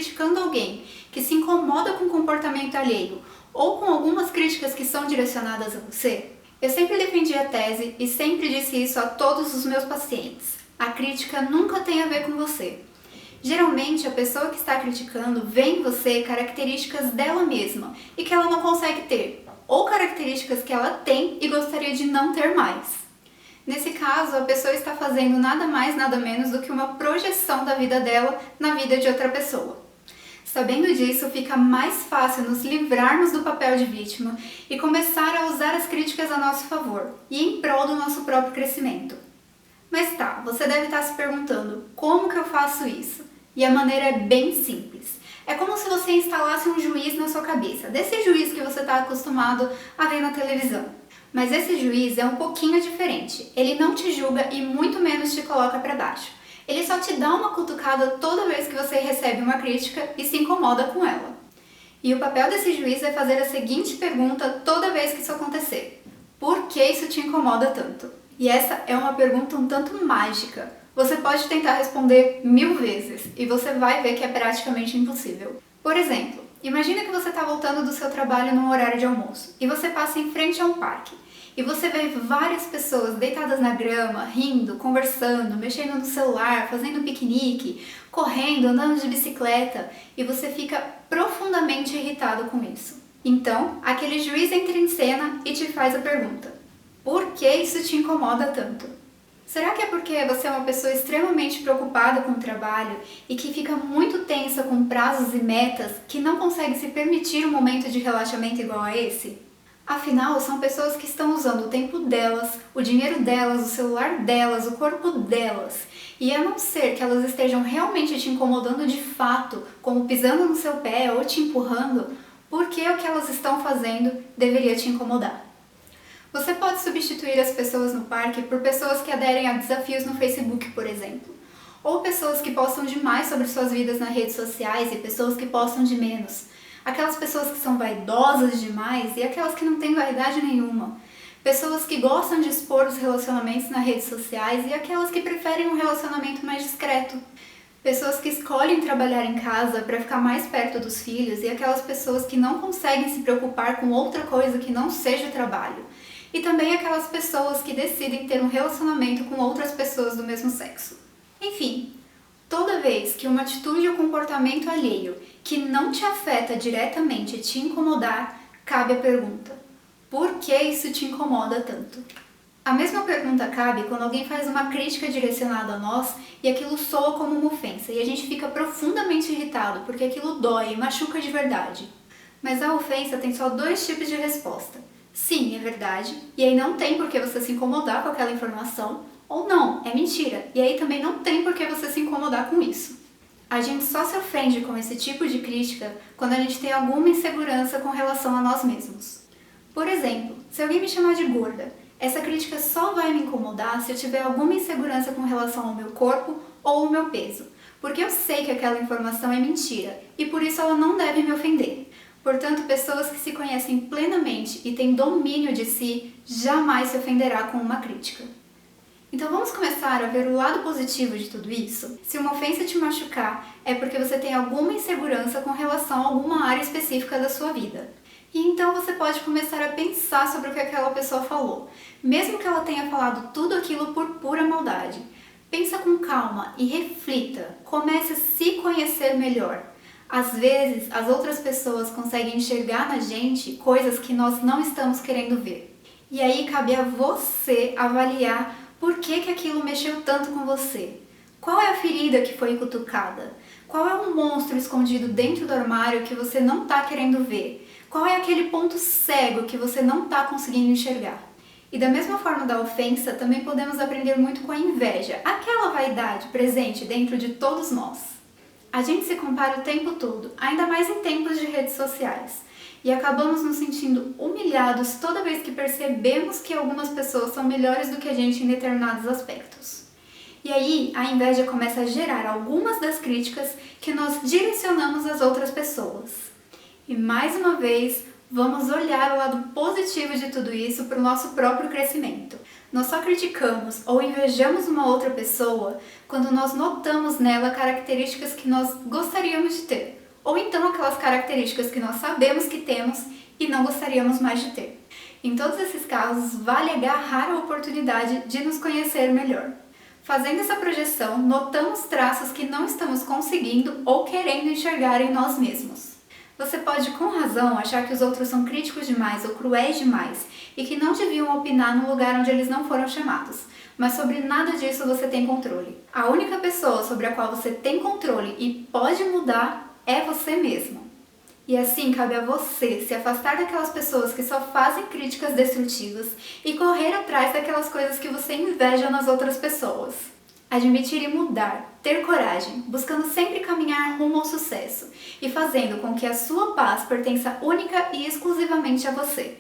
criticando alguém que se incomoda com o comportamento alheio ou com algumas críticas que são direcionadas a você? Eu sempre defendi a tese e sempre disse isso a todos os meus pacientes. A crítica nunca tem a ver com você. Geralmente, a pessoa que está criticando vê em você características dela mesma e que ela não consegue ter, ou características que ela tem e gostaria de não ter mais. Nesse caso, a pessoa está fazendo nada mais, nada menos do que uma projeção da vida dela na vida de outra pessoa. Sabendo disso, fica mais fácil nos livrarmos do papel de vítima e começar a usar as críticas a nosso favor e em prol do nosso próprio crescimento. Mas tá, você deve estar se perguntando, como que eu faço isso? E a maneira é bem simples. É como se você instalasse um juiz na sua cabeça, desse juiz que você está acostumado a ver na televisão. Mas esse juiz é um pouquinho diferente. Ele não te julga e muito menos te coloca para baixo. Ele só te dá uma cutucada toda vez que você recebe uma crítica e se incomoda com ela. E o papel desse juiz é fazer a seguinte pergunta toda vez que isso acontecer: por que isso te incomoda tanto? E essa é uma pergunta um tanto mágica. Você pode tentar responder 1000 vezes e você vai ver que é praticamente impossível. Por exemplo, imagina que você está voltando do seu trabalho num horário de almoço e você passa em frente a um parque. E você vê várias pessoas deitadas na grama, rindo, conversando, mexendo no celular, fazendo piquenique, correndo, andando de bicicleta, e você fica profundamente irritado com isso. Então, aquele juiz entra em cena e te faz a pergunta: por que isso te incomoda tanto? Será que é porque você é uma pessoa extremamente preocupada com o trabalho e que fica muito tensa com prazos e metas, que não consegue se permitir um momento de relaxamento igual a esse? Afinal, são pessoas que estão usando o tempo delas, o dinheiro delas, o celular delas, o corpo delas. E a não ser que elas estejam realmente te incomodando de fato, como pisando no seu pé ou te empurrando, por que o que elas estão fazendo deveria te incomodar? Você pode substituir as pessoas no parque por pessoas que aderem a desafios no Facebook, por exemplo. Ou pessoas que postam demais sobre suas vidas nas redes sociais e pessoas que postam de menos. Aquelas pessoas que são vaidosas demais e aquelas que não têm vaidade nenhuma. Pessoas que gostam de expor os relacionamentos nas redes sociais e aquelas que preferem um relacionamento mais discreto. Pessoas que escolhem trabalhar em casa para ficar mais perto dos filhos e aquelas pessoas que não conseguem se preocupar com outra coisa que não seja o trabalho. E também aquelas pessoas que decidem ter um relacionamento com outras pessoas do mesmo sexo. Enfim, toda vez que uma atitude ou comportamento alheio que não te afeta diretamente te incomodar, cabe a pergunta: por que isso te incomoda tanto? A mesma pergunta cabe quando alguém faz uma crítica direcionada a nós e aquilo soa como uma ofensa e a gente fica profundamente irritado porque aquilo dói e machuca de verdade. Mas a ofensa tem só 2 tipos de resposta. Sim, é verdade, e aí não tem por que você se incomodar com aquela informação, ou não, é mentira, e aí também não tem por que você se incomodar com isso. A gente só se ofende com esse tipo de crítica quando a gente tem alguma insegurança com relação a nós mesmos. Por exemplo, se alguém me chamar de gorda, essa crítica só vai me incomodar se eu tiver alguma insegurança com relação ao meu corpo ou ao meu peso, porque eu sei que aquela informação é mentira e por isso ela não deve me ofender. Portanto, pessoas que se conhecem plenamente e têm domínio de si jamais se ofenderá com uma crítica. Então vamos começar a ver o lado positivo de tudo isso? Se uma ofensa te machucar, é porque você tem alguma insegurança com relação a alguma área específica da sua vida. E então você pode começar a pensar sobre o que aquela pessoa falou, mesmo que ela tenha falado tudo aquilo por pura maldade. Pensa com calma e reflita, comece a se conhecer melhor. Às vezes, as outras pessoas conseguem enxergar na gente coisas que nós não estamos querendo ver. E aí cabe a você avaliar por que aquilo mexeu tanto com você. Qual é a ferida que foi cutucada? Qual é o monstro escondido dentro do armário que você não está querendo ver? Qual é aquele ponto cego que você não está conseguindo enxergar? E da mesma forma da ofensa, também podemos aprender muito com a inveja, aquela vaidade presente dentro de todos nós. A gente se compara o tempo todo, ainda mais em tempos de redes sociais, e acabamos nos sentindo humilhados toda vez que percebemos que algumas pessoas são melhores do que a gente em determinados aspectos. E aí, a inveja começa a gerar algumas das críticas que nós direcionamos às outras pessoas. E mais uma vez, Vamos olhar o lado positivo de tudo isso para o nosso próprio crescimento. Nós só criticamos ou invejamos uma outra pessoa quando nós notamos nela características que nós gostaríamos de ter, ou então aquelas características que nós sabemos que temos e não gostaríamos mais de ter. Em todos esses casos, vale agarrar a oportunidade de nos conhecer melhor. Fazendo essa projeção, notamos traços que não estamos conseguindo ou querendo enxergar em nós mesmos. Você pode, com razão, achar que os outros são críticos demais ou cruéis demais e que não deviam opinar no lugar onde eles não foram chamados, mas sobre nada disso você tem controle. A única pessoa sobre a qual você tem controle e pode mudar é você mesmo. E assim cabe a você se afastar daquelas pessoas que só fazem críticas destrutivas e correr atrás daquelas coisas que você inveja nas outras pessoas. Admitir e mudar, ter coragem, buscando sempre caminhar rumo ao sucesso e fazendo com que a sua paz pertença única e exclusivamente a você.